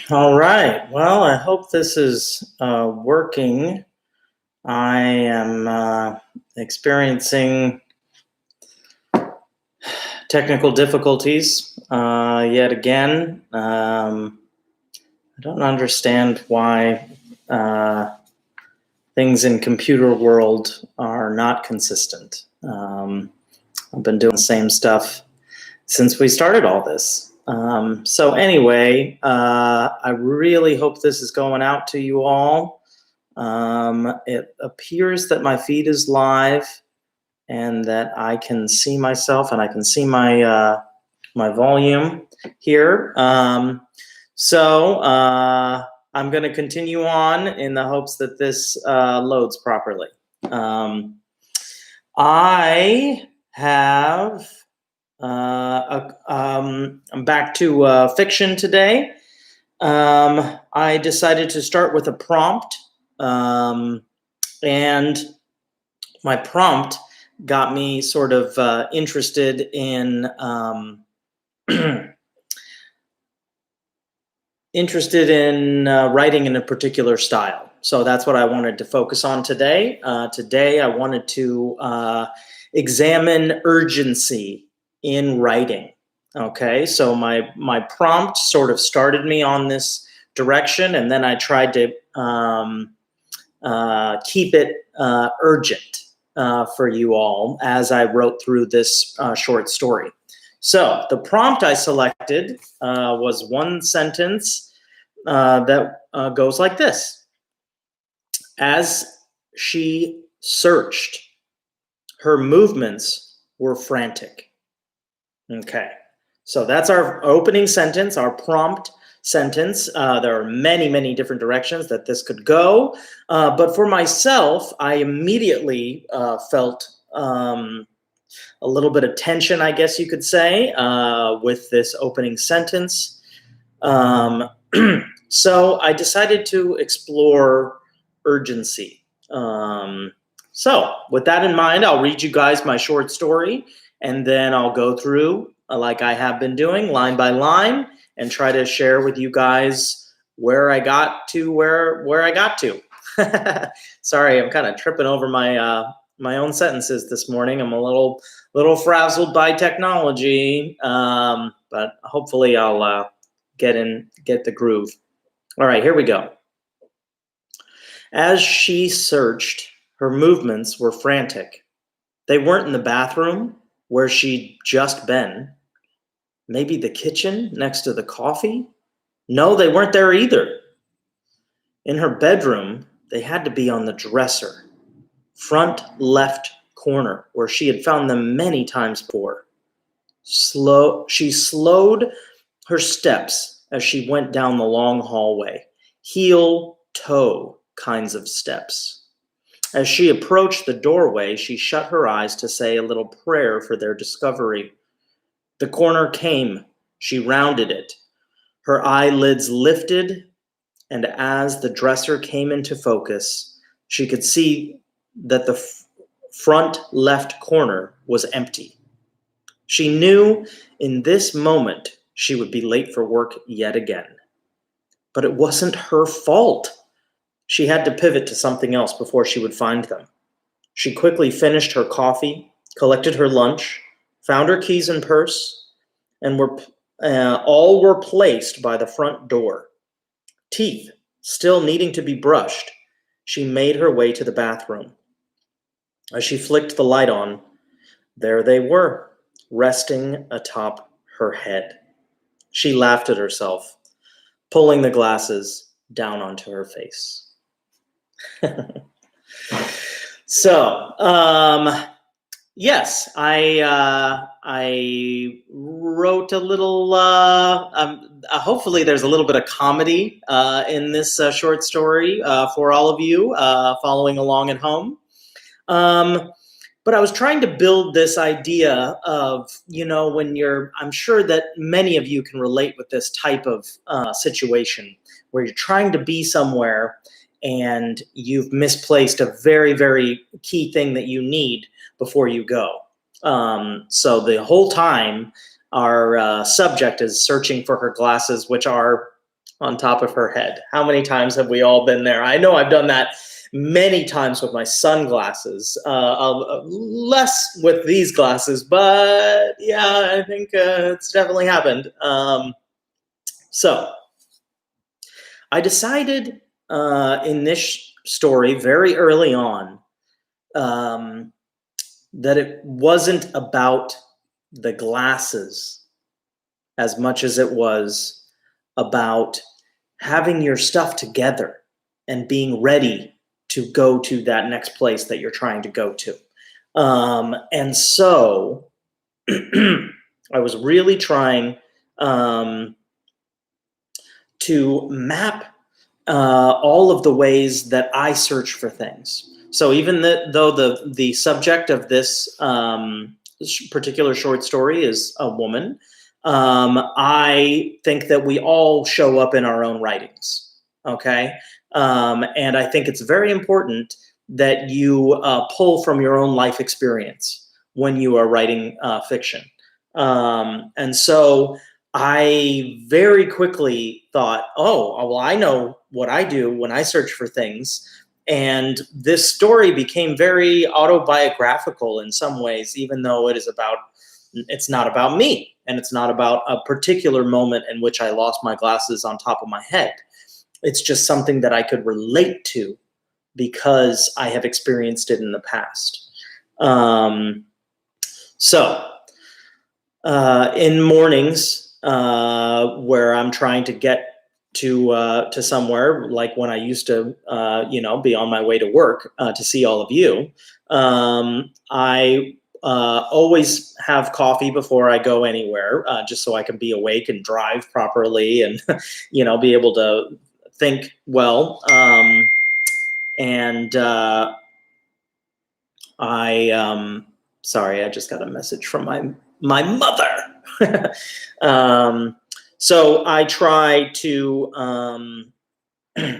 All right. Well, I hope this is working. I am experiencing technical difficulties yet again. I don't understand why things in computer world are not consistent. I've been doing the same stuff since we started all this. So anyway, I really hope this is going out to you all. It appears that my feed is live and that I can see myself and I can see my my volume here. So I'm going to continue on in the hopes that this loads properly. I have I'm back to fiction today. I decided to start with a prompt, and my prompt got me sort of interested in writing in a particular style. So that's what I wanted to focus on today. Today I wanted to examine urgency in writing. Okay, so my prompt sort of started me on this direction, and then I tried to keep it urgent for you all as I wrote through this short story. So the prompt I selected was one sentence that goes like this. As she searched, her movements were frantic. Okay, so that's our opening sentence, our prompt sentence. There are many, many different directions that this could go. But for myself, I immediately felt a little bit of tension, I guess you could say, with this opening sentence. So I decided to explore urgency. So with that in mind, I'll read you guys my short story, and then I'll go through, like I have been doing, line by line, and try to share with you guys where I got to, where I got to. Sorry, I'm kind of tripping over my my own sentences this morning. I'm a little frazzled by technology, but hopefully I'll get the groove. All right, here we go. As she searched, her movements were frantic. They weren't in the bathroom, where she'd just been. Maybe the kitchen next to the coffee? No, they weren't there either. In her bedroom, they had to be on the dresser, front left corner, where she had found them many times before. She slowed her steps as she went down the long hallway, heel-toe kinds of steps. As she approached the doorway, she shut her eyes to say a little prayer for their discovery. The corner came. She rounded it. Her eyelids lifted, and as the dresser came into focus, she could see that the front left corner was empty. She knew in this moment she would be late for work yet again. But it wasn't her fault. She had to pivot to something else before she would find them. She quickly finished her coffee, collected her lunch, found her keys and purse, and all were placed by the front door. Teeth still needing to be brushed, she made her way to the bathroom. As she flicked the light on, there they were, resting atop her head. She laughed at herself, pulling the glasses down onto her face. So, yes, I wrote a little, hopefully there's a little bit of comedy in this short story for all of you following along at home. But I was trying to build this idea of, when I'm sure that many of you can relate with this type of situation where you're trying to be somewhere and you've misplaced a very, very key thing that you need before you go. So the whole time, our subject is searching for her glasses, which are on top of her head. How many times have we all been there? I know I've done that many times with my sunglasses. Less with these glasses, but yeah, I think it's definitely happened. So I decided in this story very early on that it wasn't about the glasses as much as it was about having your stuff together and being ready to go to that next place that you're trying to go to. And so I was really trying to map all of the ways that I search for things. So even though the subject of this particular short story is a woman, I think that we all show up in our own writings, okay? And I think it's very important that you pull from your own life experience when you are writing fiction. And so I very quickly thought, oh, well, I know what I do when I search for things. And this story became very autobiographical in some ways, even though it's not about me, and it's not about a particular moment in which I lost my glasses on top of my head. It's just something that I could relate to because I have experienced it in the past. In mornings where I'm trying to get to somewhere, like when I used to, be on my way to work to see all of you, I always have coffee before I go anywhere, just so I can be awake and drive properly and, be able to think well. Sorry, I just got a message from my mother. So I try to,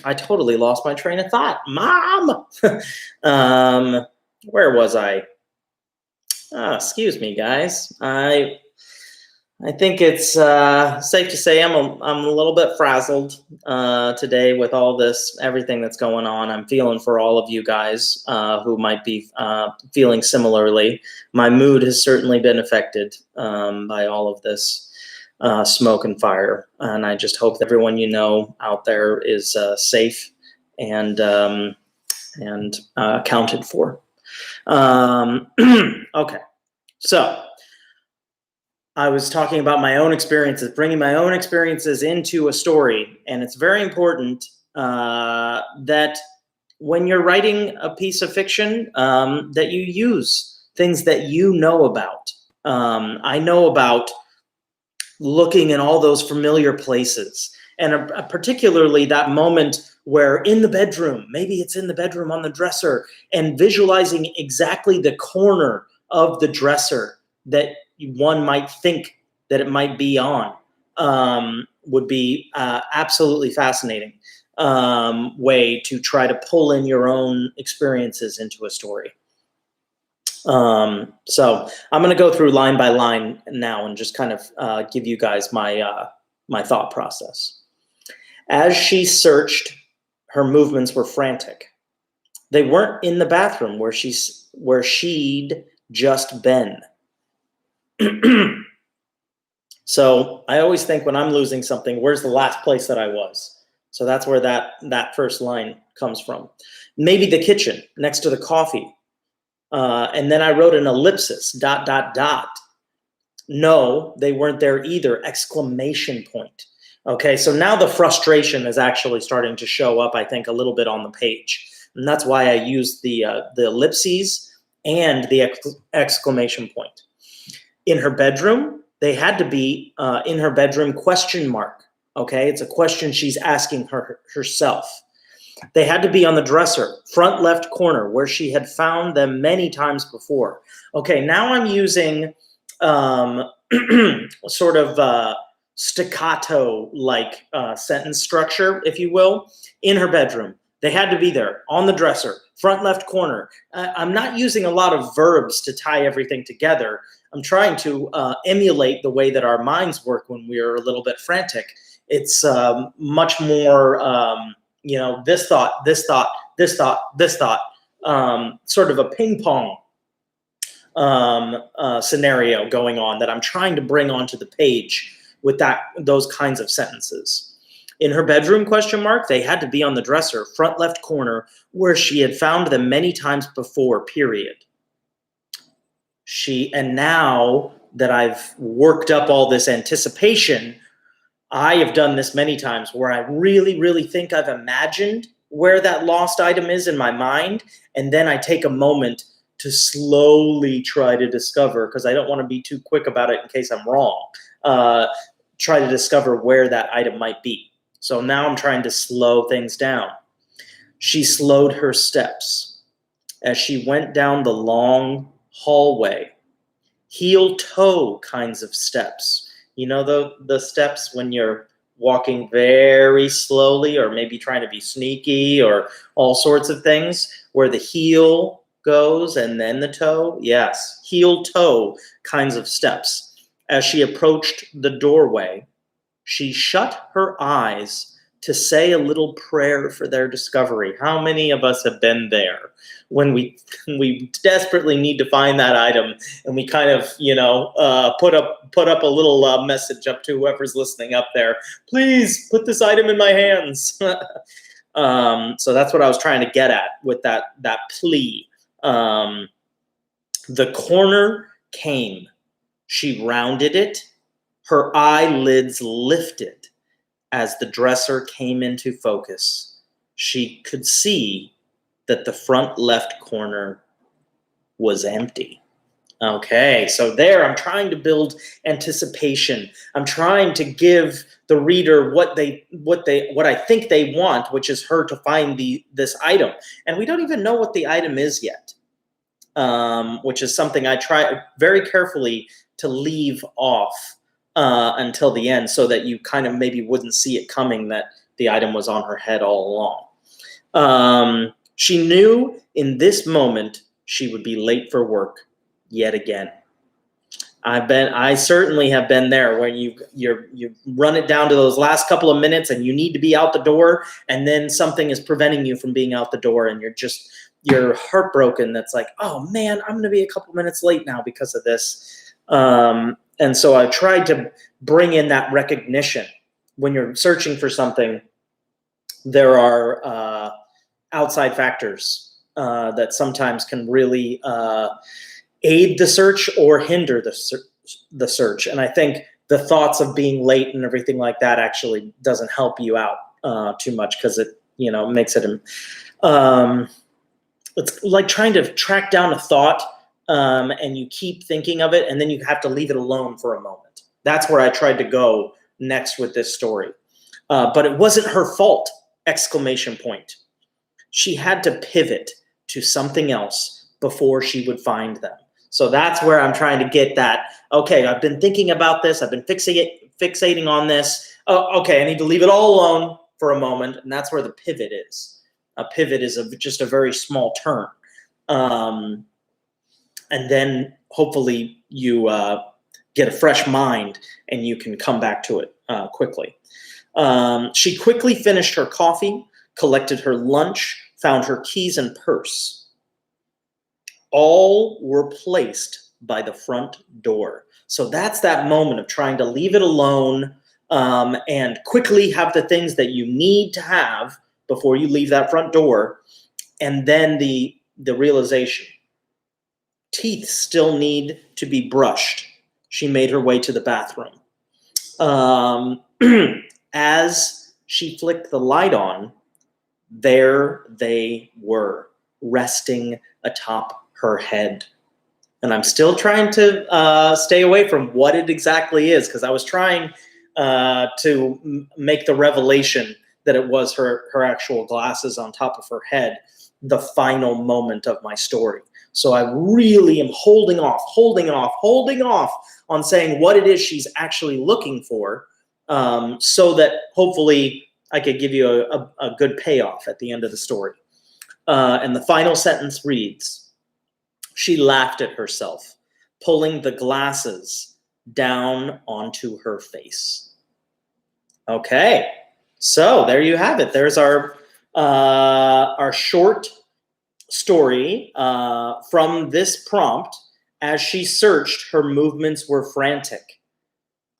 I totally lost my train of thought. Mom! Where was I? Excuse me, guys. I think it's safe to say I'm a little bit frazzled today with all everything that's going on. I'm feeling for all of you guys who might be feeling similarly. My mood has certainly been affected by all of this smoke and fire, and I just hope that everyone out there is safe and accounted for. Okay, so I was talking about my own experiences, bringing my own experiences into a story. And it's very important that when you're writing a piece of fiction, that you use things that you know about. I know about looking in all those familiar places. And particularly that moment where in the bedroom, maybe it's in the bedroom on the dresser, and visualizing exactly the corner of the dresser that one might think that it might be on would be absolutely fascinating way to try to pull in your own experiences into a story. So I'm going to go through line by line now and just kind of give you guys my thought process. As she searched, her movements were frantic. They weren't in the bathroom where she'd just been. So I always think when I'm losing something, where's the last place that I was? So that's where that first line comes from. Maybe the kitchen next to the coffee. And then I wrote an ellipsis, ... No, they weren't there either, exclamation point. Okay, so now the frustration is actually starting to show up, I think, a little bit on the page. And that's why I used the ellipses and the exclamation point. In her bedroom, they had to be in her bedroom, question mark. Okay, it's a question she's asking herself. They had to be on the dresser, front left corner, where she had found them many times before. Okay, now I'm using sort of staccato-like sentence structure, if you will. In her bedroom, they had to be there, on the dresser, front left corner. I'm not using a lot of verbs to tie everything together. I'm trying to emulate the way that our minds work when we're a little bit frantic. It's much more, this thought, this thought, this thought, this thought, sort of a ping pong scenario going on that I'm trying to bring onto the page with those kinds of sentences. In her bedroom, ? They had to be on the dresser, front left corner, where she had found them many times before, period. And now that I've worked up all this anticipation, I have done this many times where I really, really think I've imagined where that lost item is in my mind, and then I take a moment to slowly try to discover, because I don't want to be too quick about it in case I'm wrong, try to discover where that item might be. So now I'm trying to slow things down. She slowed her steps as she went down the long hallway. Heel-toe kinds of steps. You know the steps when you're walking very slowly, or maybe trying to be sneaky, or all sorts of things, where the heel goes and then the toe? Yes, heel-toe kinds of steps. As she approached the doorway, she shut her eyes to say a little prayer for their discovery. How many of us have been there when we desperately need to find that item, and we kind of put up a little message up to whoever's listening up there? Please put this item in my hands. So that's what I was trying to get at with that plea. The corner came. She rounded it. Her eyelids lifted as the dresser came into focus. She could see that the front left corner was empty. Okay, so there I'm trying to build anticipation. I'm trying to give the reader what I think they want, which is her to find this item. And we don't even know what the item is yet, which is something I try very carefully to leave off until the end, so that you kind of maybe wouldn't see it coming that the item was on her head all along. She knew in this moment she would be late for work yet again. I certainly have been there when you run it down to those last couple of minutes and you need to be out the door, and then something is preventing you from being out the door, and you're heartbroken. That's like, oh man, I'm going to be a couple minutes late now because of this. And so I tried to bring in that recognition. When you're searching for something, there are outside factors that sometimes can really aid the search or hinder the search. And I think the thoughts of being late and everything like that actually doesn't help you out too much, because it makes it it's like trying to track down a thought. And you keep thinking of it, and then you have to leave it alone for a moment. That's where I tried to go next with this story. But it wasn't her fault, ! She had to pivot to something else before she would find them. So that's where I'm trying to get that. Okay, I've been thinking about this. I've been fixating on this. Oh, okay, I need to leave it all alone for a moment. And that's where the pivot is. A pivot is just a very small turn. And then hopefully you get a fresh mind and you can come back to it quickly. She quickly finished her coffee, collected her lunch, found her keys and purse. All were placed by the front door. So that's that moment of trying to leave it alone and quickly have the things that you need to have before you leave that front door. And then the realization. Teeth still need to be brushed. She made her way to the bathroom. As she flicked the light on, there they were, resting atop her head. And I'm still trying to stay away from what it exactly is, because I was trying to make the revelation that it was her actual glasses on top of her head the final moment of my story. So I really am holding off on saying what it is she's actually looking for, so that hopefully I could give you a good payoff at the end of the story. And the final sentence reads, she laughed at herself, pulling the glasses down onto her face. Okay, so there you have it. There's our short story from this prompt. As she searched, her movements were frantic.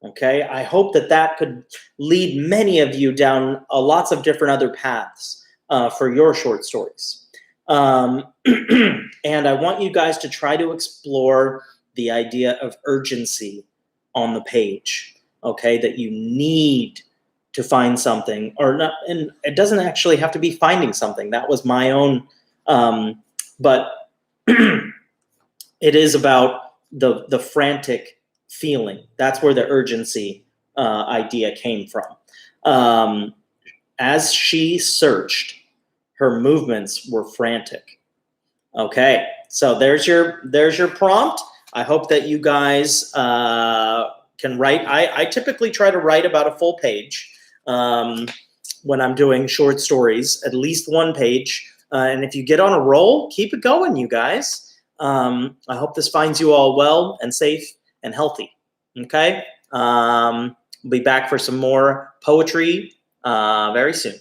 Okay, I hope that that could lead many of you down lots of different other paths for your short stories. And I want you guys to try to explore the idea of urgency on the page. Okay, that you need to find something, or not, and it doesn't actually have to be finding something. That was my own, but it is about the frantic feeling. That's where the urgency idea came from. As she searched, her movements were frantic. Okay, so there's your prompt. I hope that you guys can write. I typically try to write about a full page when I'm doing short stories, at least one page. And if you get on a roll, keep it going, you guys. I hope this finds you all well and safe and healthy. Okay, we'll be back for some more poetry very soon.